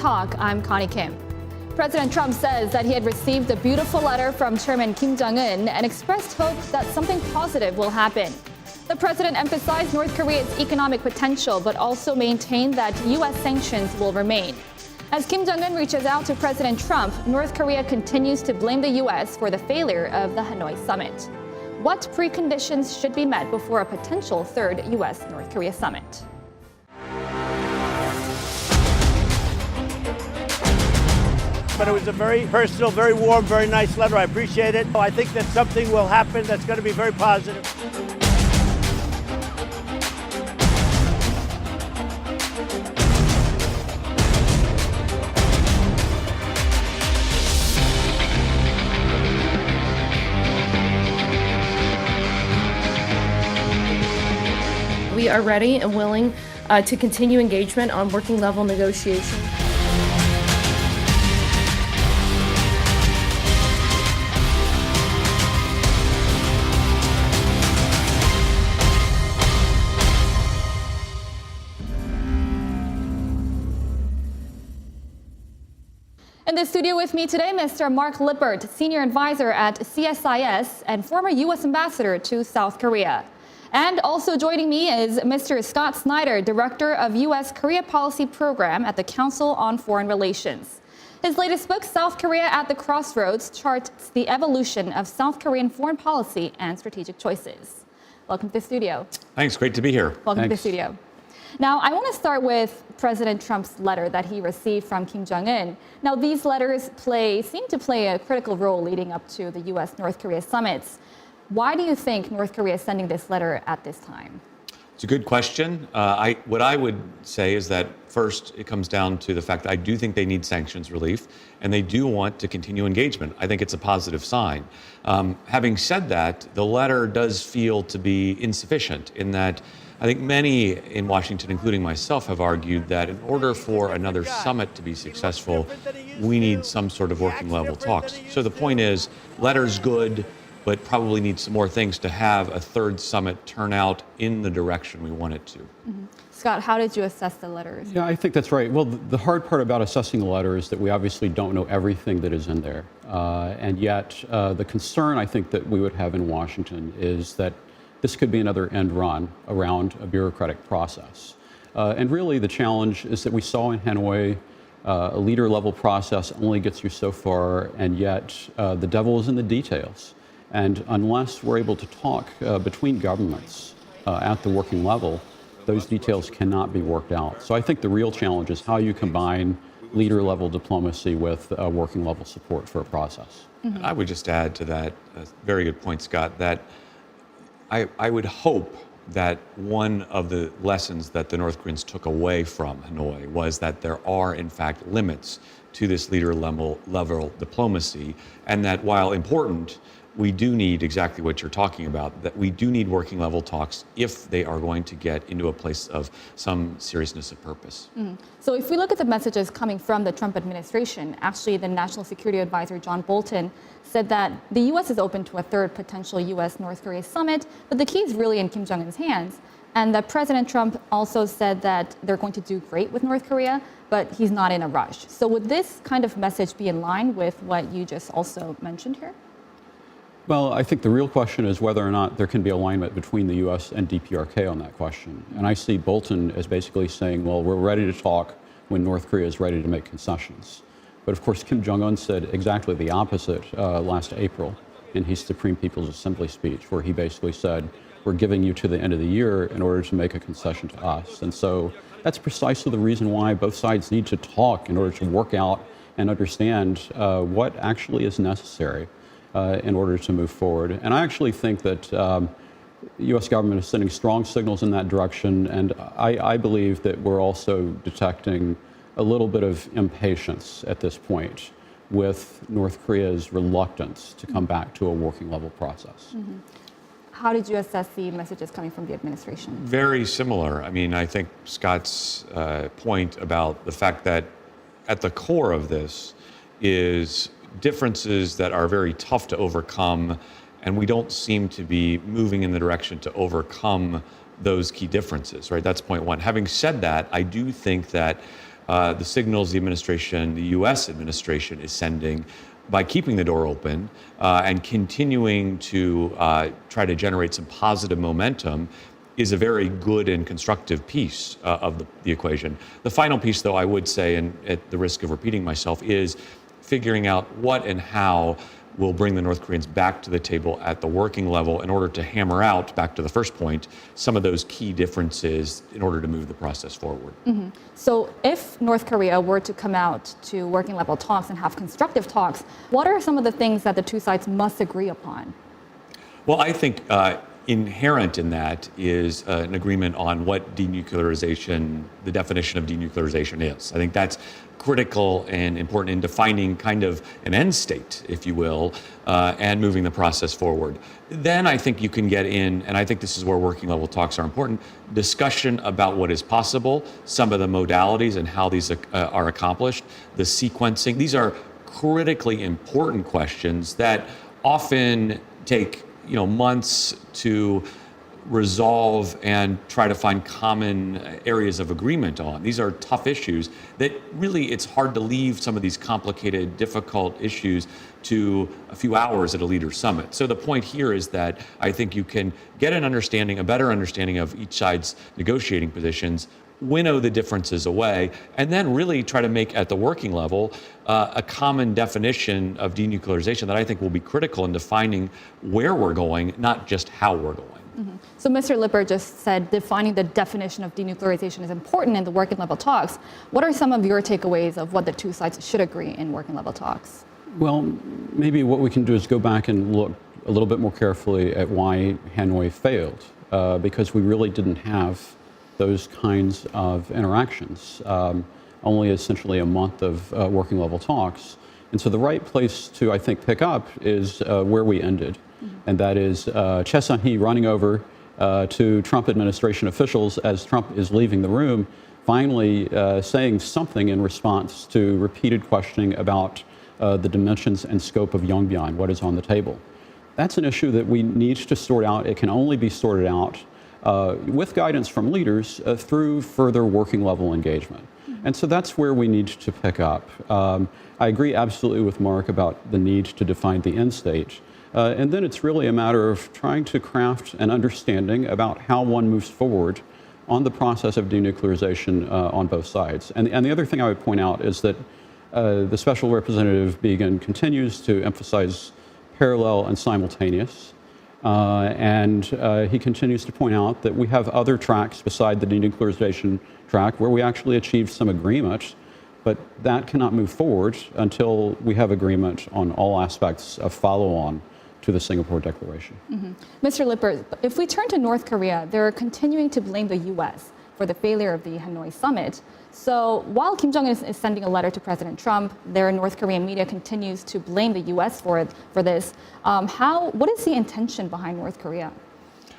Talk, I'm Connie Kim. President Trump says that he had received a beautiful letter from Chairman Kim Jong-un and expressed hope that something positive will happen. The president emphasized North Korea's economic potential, but also maintained that U.S. sanctions will remain. As Kim Jong-un reaches out to President Trump, North Korea continues to blame the U.S. for the failure of the Hanoi summit. What preconditions should be met before a potential third U.S.-North Korea summit? But it was a very personal, very warm, very nice letter. I appreciate it. I think that something will happen that's going to be very positive. We are ready and willing to continue engagement on working level negotiations. In the studio with me today, Mr. Mark Lippert, Senior Advisor at CSIS and former U.S. Ambassador to South Korea. And also joining me is Mr. Scott Snyder, Director of U.S. Korea Policy Program at the Council on Foreign Relations. His latest book, South Korea at the Crossroads, charts the evolution of South Korean foreign policy and strategic choices. Welcome to the studio. Thanks, great to be here. Welcome to the studio. Now, I want to start with President Trump's letter that he received from Kim Jong-un. Now, these letters seem to play a critical role leading up to the U.S.-North Korea summits. Why do you think North Korea is sending this letter at this time? It's a good question. What I would say is that first, it comes down to the fact that I do think they need sanctions relief, and they do want to continue engagement. I think it's a positive sign. Having said that, the letter does feel to be insufficient in that I think many in Washington, including myself, have argued that in order for another summit to be successful, we need some sort of working level talks. So the point is, letter's good, but probably need some more things to have a third summit turn out in the direction we want it to. Mm-hmm. Scott, how did you assess the letters? Yeah, I think that's right. Well, the hard part about assessing the letter is that we obviously don't know everything that is in there. And yet, the concern I think that we would have in Washington is that this could be another end run around a bureaucratic process. And really, the challenge is that we saw in Hanoi, a leader-level process only gets you so far, and yet the devil is in the details. And unless we're able to talk between governments at the working level, those details cannot be worked out. So I think the real challenge is how you combine leader-level diplomacy with working-level support for a process. Mm-hmm. I would just add to that, a very good point, Scott, that I would hope that one of the lessons that the North Koreans took away from Hanoi was that there are, in fact, limits to this leader-level diplomacy, and that while important, we do need exactly what you're talking about, that we do need working level talks if they are going to get into a place of some seriousness of purpose. Mm. So if we look at the messages coming from the Trump administration, actually the National Security Advisor John Bolton said that the U.S. is open to a third potential U.S.-North Korea summit, but the key is really in Kim Jong-un's hands. And that President Trump also said that they're going to do great with North Korea, but he's not in a rush. So would this kind of message be in line with what you just also mentioned here? Well, I think the real question is whether or not there can be alignment between the U.S. and DPRK on that question. And I see Bolton as basically saying, well, we're ready to talk when North Korea is ready to make concessions. But of course, Kim Jong-un said exactly the opposite last April in his Supreme People's Assembly speech, where he basically said, we're giving you to the end of the year in order to make a concession to us. And so that's precisely the reason why both sides need to talk in order to work out and understand what actually is necessary in order to move forward. And I actually think that the U.S. government is sending strong signals in that direction, and I believe that we're also detecting a little bit of impatience at this point with North Korea's reluctance to come back to a working level process. Mm-hmm. How did you assess the messages coming from the administration? Very similar. I mean, I think Scott's point about the fact that at the core of this is differences that are very tough to overcome, and we don't seem to be moving in the direction to overcome those key differences, right? That's point one. Having said that, I do think that the signals the administration, the U.S. administration, is sending by keeping the door open and continuing to try to generate some positive momentum is a very good and constructive piece of the equation. The final piece, though, I would say, and at the risk of repeating myself, is figuring out what and how will bring the North Koreans back to the table at the working level in order to hammer out, back to the first point, some of those key differences in order to move the process forward. So if North Korea were to come out to working level talks and have constructive talks, what are some of the things that the two sides must agree upon? Well, I think inherent in that is an agreement on what denuclearization, the definition of denuclearization is. I think that's critical and important in defining kind of an end state, if you will, and moving the process forward. Then I think you can get in, and I think this is where working level talks are important, discussion about what is possible, some of the modalities and how these are accomplished, the sequencing. These are critically important questions that often take months to resolve and try to find common areas of agreement on. These are tough issues that really it's hard to leave some of these complicated, difficult issues to a few hours at a leaders' summit. So the point here is that I think you can get an understanding, a better understanding of each side's negotiating positions, winnow the differences away, and then really try to make at the working level a common definition of denuclearization that I think will be critical in defining where we're going, not just how we're going. So Mr. Lippert just said defining the definition of denuclearization is important in the working level talks. What are some of your takeaways of what the two sides should agree in working level talks? Well, maybe what we can do is go back and look a little bit more carefully at why Hanoi failed, because we really didn't have those kinds of interactions. Only essentially a month of working level talks. And so the right place to, I think, pick up is where we ended. And that is Choi Sun-hee running over to Trump administration officials as Trump is leaving the room, finally saying something in response to repeated questioning about the dimensions and scope of Yongbyon, what is on the table. That's an issue that we need to sort out. It can only be sorted out with guidance from leaders through further working level engagement. And so that's where we need to pick up. I agree absolutely with Mark about the need to define the end state. And then it's really a matter of trying to craft an understanding about how one moves forward on the process of denuclearization on both sides. And the other thing I would point out is that the Special Representative Began continues to emphasize parallel and simultaneous. And he continues to point out that we have other tracks beside the denuclearization track where we actually achieved some agreement, but that cannot move forward until we have agreement on all aspects of follow-on to the Singapore Declaration. Mr. Lippert, if we turn to North Korea, they're continuing to blame the U.S. for the failure of the Hanoi summit. So while Kim Jong-un is sending a letter to President Trump, their North Korean media continues to blame the U.S. for this. What is the intention behind North Korea?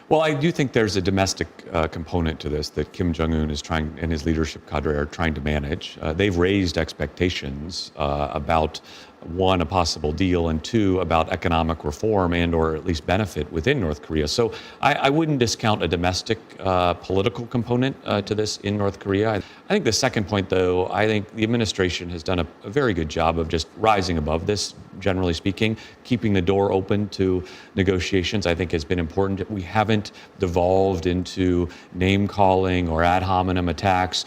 Well, I do think there's a domestic component to this that Kim Jong-un is trying, and his leadership cadre are trying to manage. They've raised expectations about, one, a possible deal, and two, about economic reform and or at least benefit within North Korea. So I wouldn't discount a domestic political component to this in North Korea. I think the second point, though, I think the administration has done a very good job of just rising above this, generally speaking. Keeping the door open to negotiations, I think, has been important. We haven't devolved into name-calling or ad hominem attacks.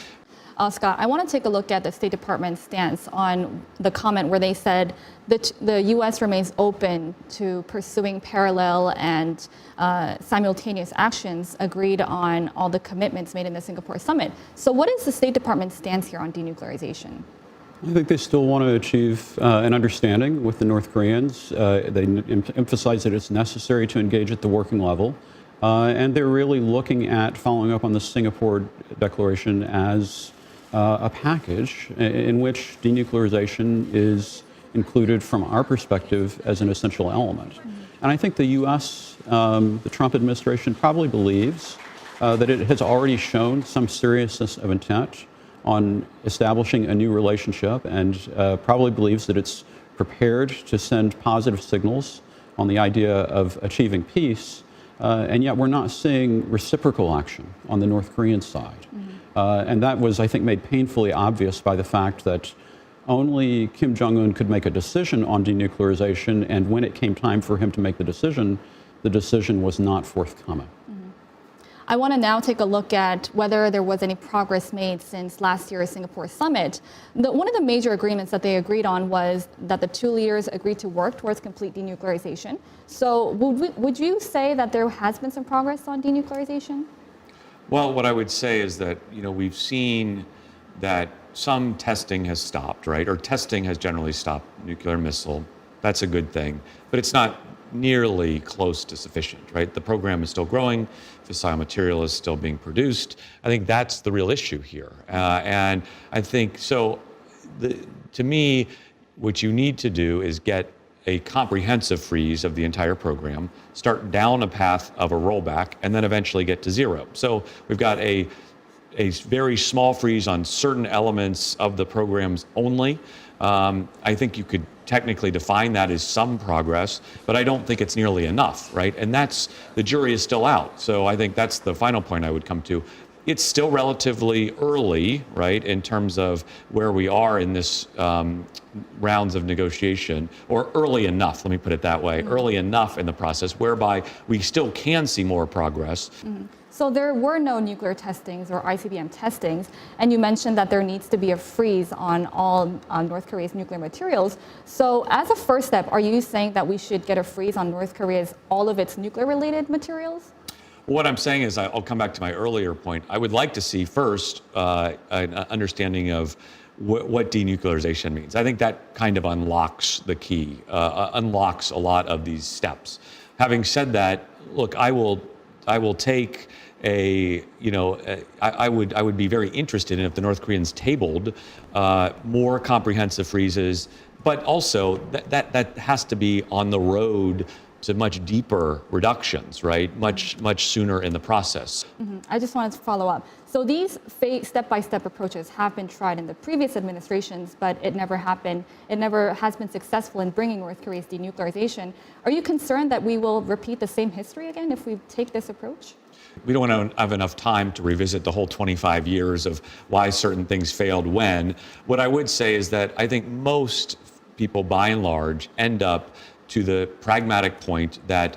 Scott, I want to take a look at the State Department's stance on the comment where they said that the U.S. remains open to pursuing parallel and simultaneous actions agreed on all the commitments made in the Singapore summit. So what is the State Department's stance here on denuclearization? I think they still want to achieve an understanding with the North Koreans. They emphasize that it's necessary to engage at the working level. And they're really looking at following up on the Singapore Declaration as a package in which denuclearization is included from our perspective as an essential element. And I think the U.S., the Trump administration probably believes that it has already shown some seriousness of intent on establishing a new relationship and probably believes that it's prepared to send positive signals on the idea of achieving peace. And yet we're not seeing reciprocal action on the North Korean side. And that was, I think, made painfully obvious by the fact that only Kim Jong-un could make a decision on denuclearization, and when it came time for him to make the decision was not forthcoming. I want to now take a look at whether there was any progress made since last year's Singapore summit. One of the major agreements that they agreed on was that the two leaders agreed to work towards complete denuclearization. So would you say that there has been some progress on denuclearization? Well, what I would say is that, we've seen that some testing has stopped, right? Or testing has generally stopped nuclear missile. That's a good thing. But it's not nearly close to sufficient, right? The program is still growing. Fissile material is still being produced. I think that's the real issue here. And I think, to me, what you need to do is get a comprehensive freeze of the entire program, start down a path of a rollback, and then eventually get to zero. So we've got a very small freeze on certain elements of the programs only. I think you could technically define that as some progress, but I don't think it's nearly enough, right? And the jury is still out. So I think that's the final point I would come to. It's still relatively early, right, in terms of where we are in this rounds of negotiation, or early enough, let me put it that way, early enough in the process whereby we still can see more progress. So there were no nuclear testings or ICBM testings, and you mentioned that there needs to be a freeze on all North Korea's nuclear materials. So as a first step, are you saying that we should get a freeze on North Korea's all of its nuclear-related materials? What I'm saying is, I'll come back to my earlier point. I would like to see first an understanding of what denuclearization means. I think that kind of unlocks the key, unlocks a lot of these steps. Having said that, look, I will take I would be very interested in if the North Koreans tabled more comprehensive freezes, but also that has to be on the road to much deeper reductions, right? Much sooner in the process. I just wanted to follow up. So these step-by-step approaches have been tried in the previous administrations, but it never happened. It never has been successful in bringing North Korea's denuclearization. Are you concerned that we will repeat the same history again if we take this approach? We don't want to have enough time to revisit the whole 25 years of why certain things failed when. What I would say is that I think most people, by and large, end up to the pragmatic point that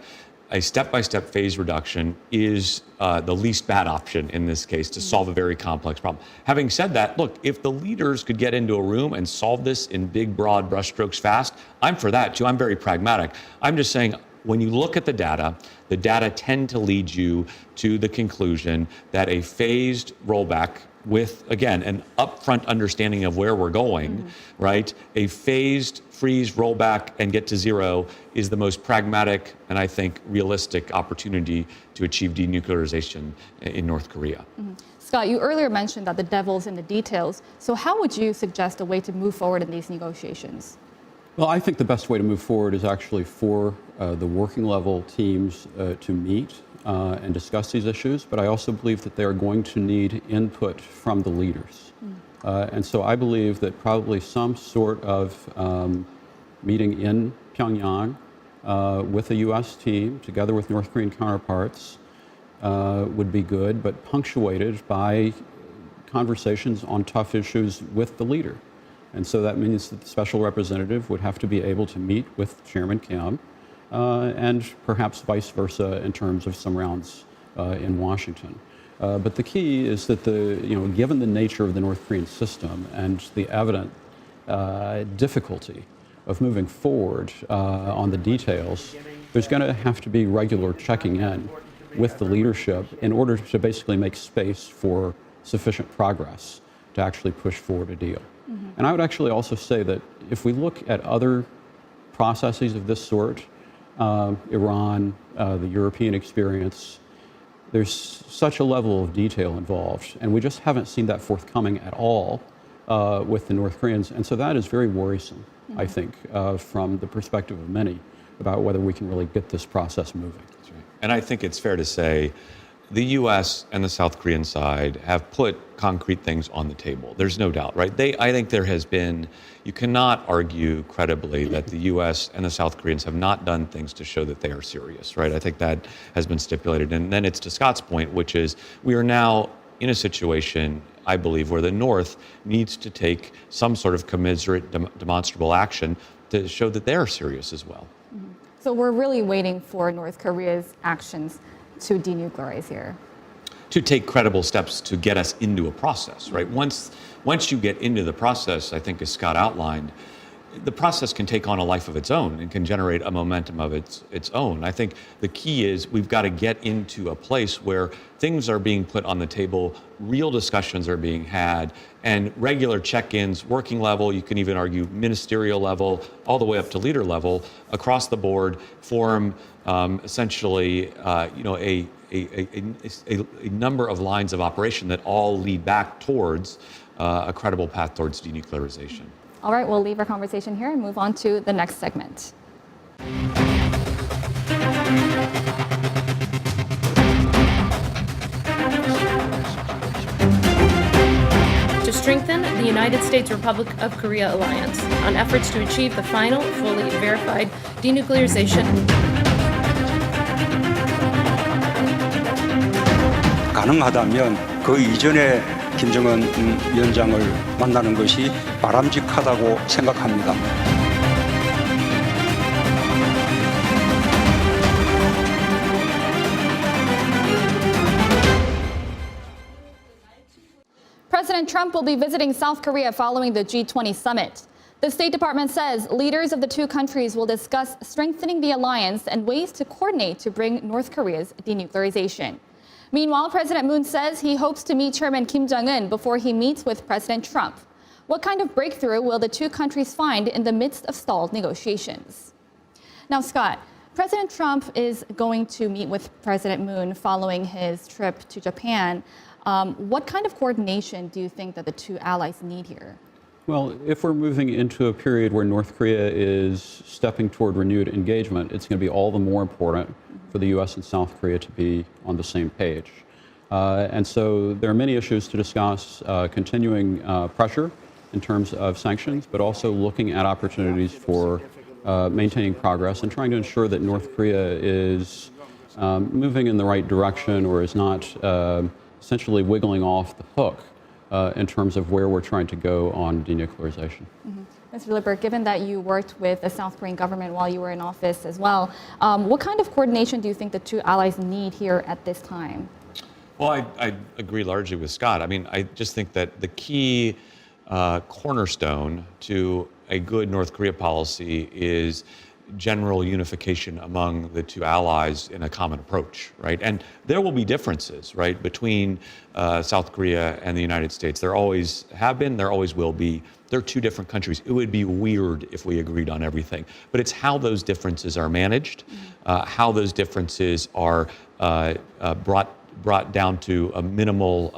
a step-by-step phase reduction is the least bad option in this case to solve a very complex problem. Having said that, look, if the leaders could get into a room and solve this in big, broad brushstrokes fast, I'm for that too. I'm very pragmatic. I'm just saying, when you look at the data tend to lead you to the conclusion that a phased rollback with, again, an upfront understanding of where we're going, right? A phased freeze, rollback, and get to zero is the most pragmatic and I think realistic opportunity to achieve denuclearization in North Korea. Scott, you earlier mentioned that the devil's in the details. So how would you suggest a way to move forward in these negotiations? Well, I think the best way to move forward is actually for the working level teams to meet and discuss these issues, but I also believe that they are going to need input from the leaders. And so I believe that probably some sort of meeting in Pyongyang with a U.S. team, together with North Korean counterparts, would be good, but punctuated by conversations on tough issues with the leader. And so that means that the special representative would have to be able to meet with Chairman Kim and perhaps vice versa in terms of some rounds in Washington. But the key is that given the nature of the North Korean system and the evident difficulty of moving forward on the details, there's going to have to be regular checking in with the leadership in order to basically make space for sufficient progress to actually push forward a deal. And I would actually also say that if we look at other processes of this sort, Iran, the European experience, there's such a level of detail involved, and we just haven't seen that forthcoming at all with the North Koreans. And so that is very worrisome, I think, from the perspective of many about whether we can really get this process moving. That's right. And I think it's fair to say the U.S. and the South Korean side have put concrete things on the table. There's no doubt, right? I think there has been, you cannot argue credibly that the U.S. and the South Koreans have not done things to show that they are serious, right? I think that has been stipulated. And then it's to Scott's point, which is we are now in a situation, I believe, where the North needs to take some sort of commiserate, demonstrable action to show that they're serious as well. So we're really waiting for North Korea's actions to denuclearize here. To take credible steps to get us into a process, right? Once you get into the process, I think as Scott outlined, the process can take on a life of its own and can generate a momentum of its own. I think the key is we've got to get into a place where things are being put on the table, real discussions are being had, and regular check-ins, working level, you can even argue ministerial level, all the way up to leader level, across the board, form essentially a number of lines of operation that all lead back towards a credible path towards denuclearization. All right, we'll leave our conversation here and move on to the next segment. To strengthen the United States Republic of Korea alliance on efforts to achieve the final, fully verified denuclearization. 가능하다면 그 이전에 김정은 위원장을 만나는 것이 바람직하다고 생각합니다. President Trump will be visiting South Korea following the G20 summit. The State Department says leaders of the two countries will discuss strengthening the alliance and ways to coordinate to bring North Korea's denuclearization. Meanwhile, President Moon says he hopes to meet Chairman Kim Jong-un before he meets with President Trump. What kind of breakthrough will the two countries find in the midst of stalled negotiations? Now, Scott, President Trump is going to meet with President Moon following his trip to Japan. What kind of coordination do you think that the two allies need here? Well, if we're moving into a period where North Korea is stepping toward renewed engagement, it's going to be all the more important for the U.S. and South Korea to be on the same page. And so there are many issues to discuss, continuing pressure in terms of sanctions, but also looking at opportunities for maintaining progress and trying to ensure that North Korea is moving in the right direction or is not essentially wiggling off the hook in terms of where we're trying to go on denuclearization. Mr. Lippert, given that you worked with the South Korean government while you were in office as well, what kind of coordination do you think the two allies need here at this time? Well, I agree largely with Scott. I mean, I just think that the key cornerstone to a good North Korea policy is general unification among the two allies in a common approach, right? And there will be differences, right, between South Korea and the United States. There always have been, there always will be. They're two different countries. It would be weird if we agreed on everything. But it's how those differences are managed, how those differences are brought down to a minimal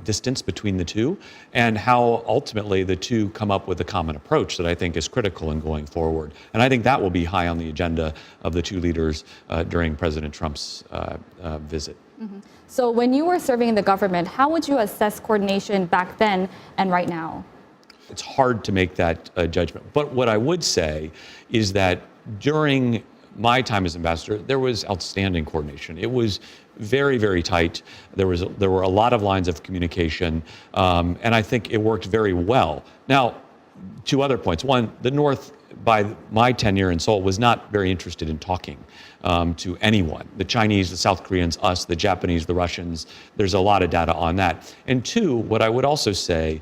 distance between the two, and how ultimately the two come up with a common approach that I think is critical in going forward. And I think that will be high on the agenda of the two leaders during President Trump's visit. So when you were serving in the government, how would you assess coordination back then and right now? It's hard to make that judgment. But what I would say is that during my time as ambassador, there was outstanding coordination. It was very, very tight. There were a lot of lines of communication, and I think it worked very well. Now, two other points. One, the North, by my tenure in Seoul, was not very interested in talking to anyone. The Chinese, the South Koreans, us, the Japanese, the Russians, there's a lot of data on that. And two, what I would also say,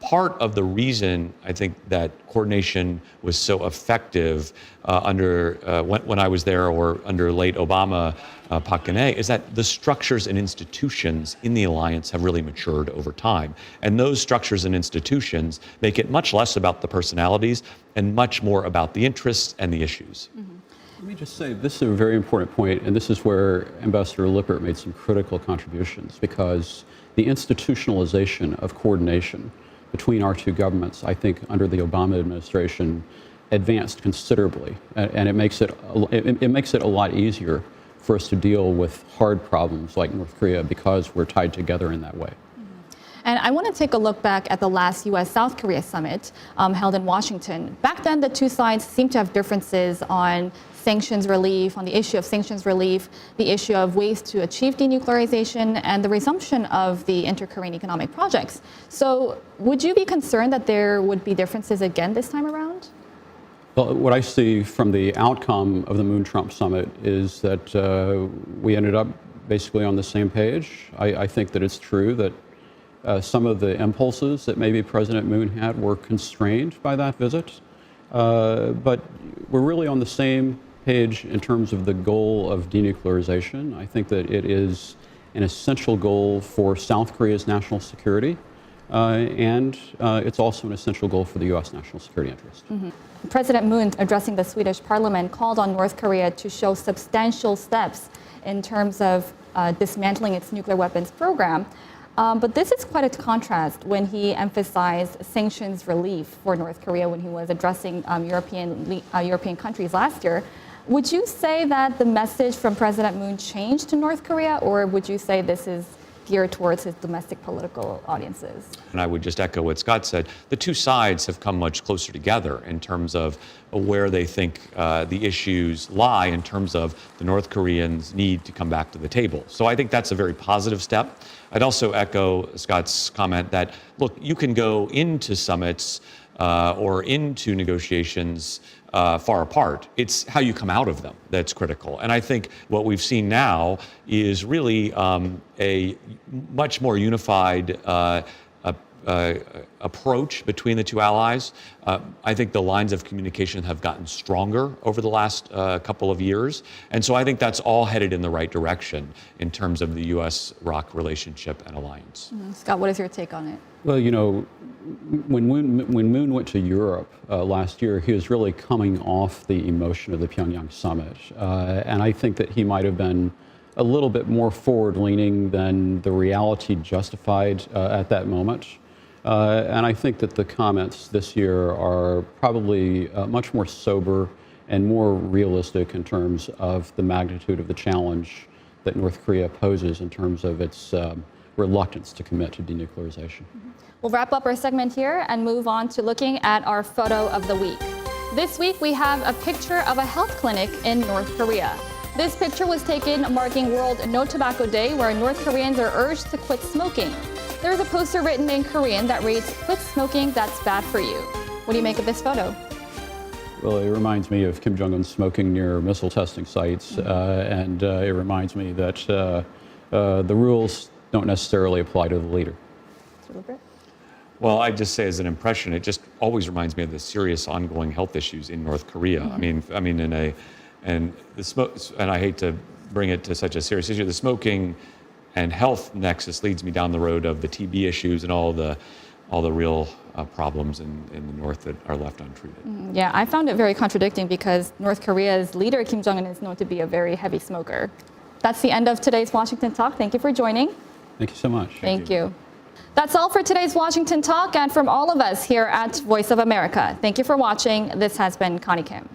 part of the reason I think that coordination was so effective under when I was there or under late Obama, Park Geun-hye, is that the structures and institutions in the alliance have really matured over time. And those structures and institutions make it much less about the personalities and much more about the interests and the issues. Let me just say, this is a very important point, and this is where Ambassador Lippert made some critical contributions, because the institutionalization of coordination between our two governments, I think, under the Obama administration, advanced considerably, and it makes it a lot easier for us to deal with hard problems like North Korea because we're tied together in that way. And I want to take a look back at the last U.S.-South Korea summit held in Washington. Back then, the two sides seemed to have differences on sanctions relief, on the issue of sanctions relief, the issue of ways to achieve denuclearization, and the resumption of the inter-Korean economic projects. So would you be concerned that there would be differences again this time around? Well, what I see from the outcome of the Moon-Trump summit is that we ended up basically on the same page. I think that it's true that some of the impulses that maybe President Moon had were constrained by that visit. But we're really on the same page in terms of the goal of denuclearization. I think that it is an essential goal for South Korea's national security, and it's also an essential goal for the U.S. national security interest. President Moon, addressing the Swedish parliament, called on North Korea to show substantial steps in terms of dismantling its nuclear weapons program. But this is quite a contrast when he emphasized sanctions relief for North Korea when he was addressing European countries last year. Would you say that the message from President Moon changed to North Korea, or would you say this is geared towards his domestic political audiences? And I would just echo what Scott said. The two sides have come much closer together in terms of where they think the issues lie in terms of the North Koreans' need to come back to the table. So I think that's a very positive step. I'd also echo Scott's comment that, look, you can go into summits or into negotiations far apart. It's how you come out of them that's critical. And I think what we've seen now is really a much more unified approach between the two allies. I think the lines of communication have gotten stronger over the last couple of years. And so I think that's all headed in the right direction in terms of the U.S.-ROC relationship and alliance. Scott, what is your take on it? Well, you know, when Moon went to Europe last year, he was really coming off the emotion of the Pyongyang summit. And I think that he might have been a little bit more forward-leaning than the reality justified at that moment. And I think that the comments this year are probably much more sober and more realistic in terms of the magnitude of the challenge that North Korea poses in terms of its reluctance to commit to denuclearization. We'll wrap up our segment here and move on to looking at our photo of the week. This week, we have a picture of a health clinic in North Korea. This picture was taken marking World No Tobacco Day, where North Koreans are urged to quit smoking. There's a poster written in Korean that reads, "Quit smoking, that's bad for you." What do you make of this photo? Well, it reminds me of Kim Jong-un smoking near missile testing sites, and it reminds me that the rules don't necessarily apply to the leader. Well, I'd just say as an impression, it just always reminds me of the serious ongoing health issues in North Korea. I mean, and I hate to bring it to such a serious issue. The smoking and health nexus leads me down the road of the TB issues and all the real problems in the North that are left untreated. Yeah, I found it very contradicting because North Korea's leader, Kim Jong-un, is known to be a very heavy smoker. That's the end of today's Washington Talk. Thank you for joining. Thank you so much. Thank you. That's all for today's Washington Talk, and from all of us here at Voice of America. Thank you for watching. This has been Connie Kim.